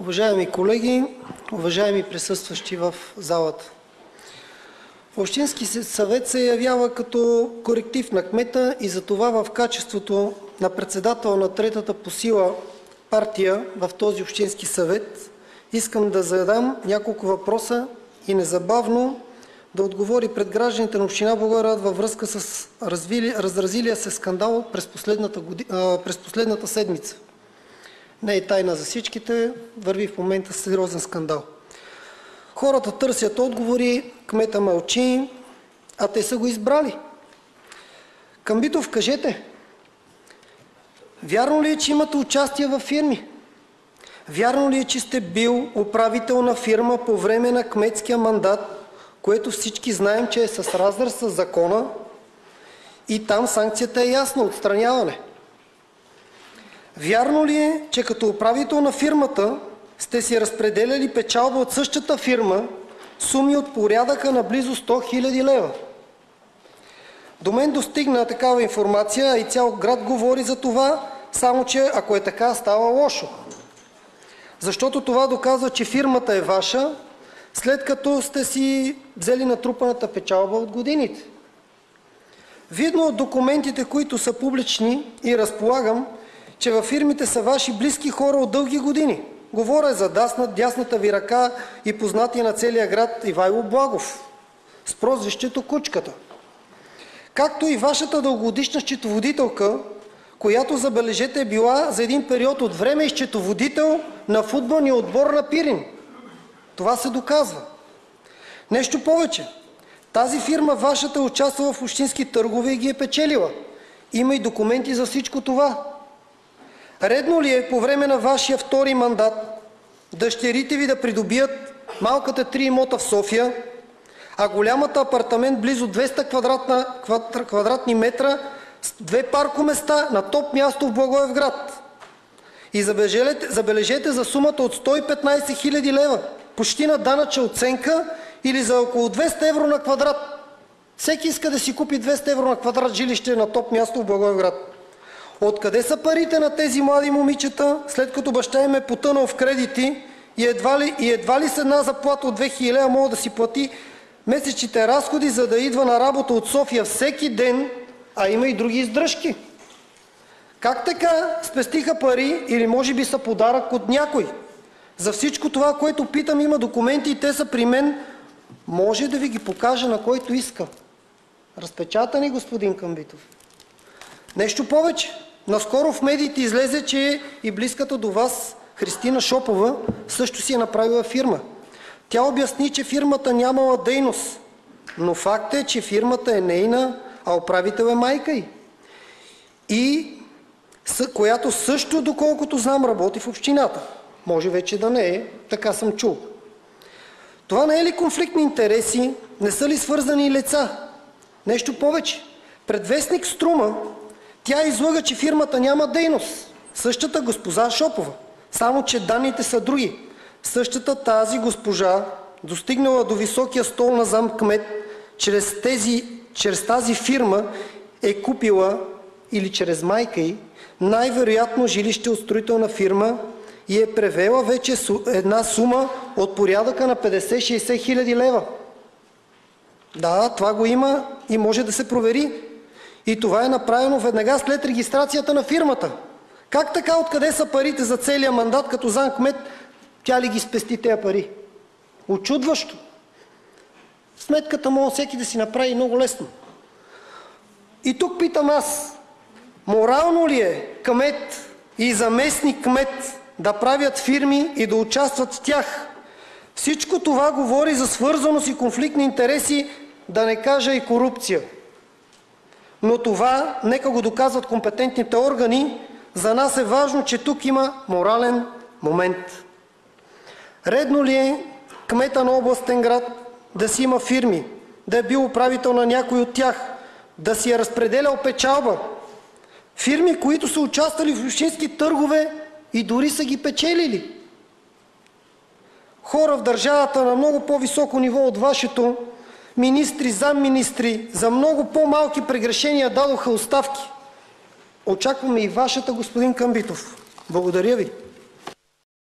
Уважаеми колеги, уважаеми присъстващи в залата! Общински съвет се явява като коректив на кмета и затова в качеството на председател на третата по сила партия в този общински съвет искам да задам няколко въпроса и незабавно да отговори пред гражданите на община Благоевград във връзка с разразилия се скандал през последната седмица. Не е тайна за всичките, върви в момента сериозен скандал. Хората търсят отговори, кмета мълчи, а те са го избрали. Камбитов, кажете, вярно ли е, че имате участие във фирми? Вярно ли е, че сте бил управител на фирма по време на кметския мандат, което всички знаем, че е с разрез с закона и там санкцията е ясна – отстраняване? Вярно ли е, че като управител на фирмата сте си разпределяли печалба от същата фирма суми от порядъка на близо 100 000 лева? До мен достигна такава информация, а и цял град говори за това, само че ако е така, става лошо. Защото това доказва, че фирмата е ваша, след като сте си взели натрупаната печалба от годините. Видно от документите, които са публични и разполагам, че във фирмите са ваши близки хора от дълги години. Говоря за дясната ви ръка и познатия на целия град Ивайло Благов с прозвището Кучката. Както и вашата дългогодишна счетоводителка, която, забележете, е била за един период от време и счетоводител на футболния отбор на Пирин. Това се доказва. Нещо повече. Тази фирма, вашата, е участвала в общински търгове и ги е печелила. Има и документи за всичко това. Редно ли е по време на вашия втори мандат дъщерите ви да придобият малката 3 имота в София, а голямата апартамент близо 200 квадратни метра с 2 паркоместа на топ място в Благоевград? И забележете за сумата от 115 000 лева, почти на данъчна оценка или за около 200 евро на квадрат. Всеки иска да си купи 200 евро на квадрат жилище на топ място в Благоевград. Откъде са парите на тези млади момичета, след като баща им е потънал в кредити и едва ли с една заплата от 2000 лева може да си плати месечните разходи, за да идва на работа от София всеки ден, а има и други издръжки? Как така спестиха пари или може би са подарък от някой? За всичко това, което питам, има документи и те са при мен. Може да ви ги покажа на който иска. Разпечатани, господин Камбитов. Нещо повече. Наскоро в медиите излезе, че и близката до вас Христина Шопова също си е направила фирма. Тя обясни, че фирмата нямала дейност, но факт е, че фирмата е нейна, а управител е майка й. И която също, доколкото знам, работи в общината. Може вече да не е, така съм чул. Това не е ли конфликт на интереси? Не са ли свързани лица? Нещо повече. Пред вестник Струма тя излъга, че фирмата няма дейност. Същата госпожа Шопова. Само че данните са други. Същата тази госпожа, достигнала до високия стол на зам-кмет, чрез тази фирма е купила, или чрез майка й, най-вероятно жилище от строителна фирма и е превела вече една сума от порядъка на 50-60 хиляди лева. Да, това го има и може да се провери. И това е направено веднага след регистрацията на фирмата. Как така, откъде са парите за целия мандат, като зам-кмет, тя ли ги спести тези пари? Учудващо. Сметката може всеки да си направи много лесно. И тук питам аз, морално ли е кмет и заместник кмет да правят фирми и да участват в тях? Всичко това говори за свързаност и конфликт на интереси, да не кажа и корупция. Но това нека го доказват компетентните органи. За нас е важно, че тук има морален момент. Редно ли е кмета на областен град да си има фирми, да е бил управител на някой от тях, да си е разпределял печалба? Фирми, които са участвали в общински търгове и дори са ги печелили. Хора в държавата на много по-високо ниво от вашето, министри, замминистри, за много по-малки прегрешения дадоха оставки. Очакваме и вашата, господин Камбитов. Благодаря ви.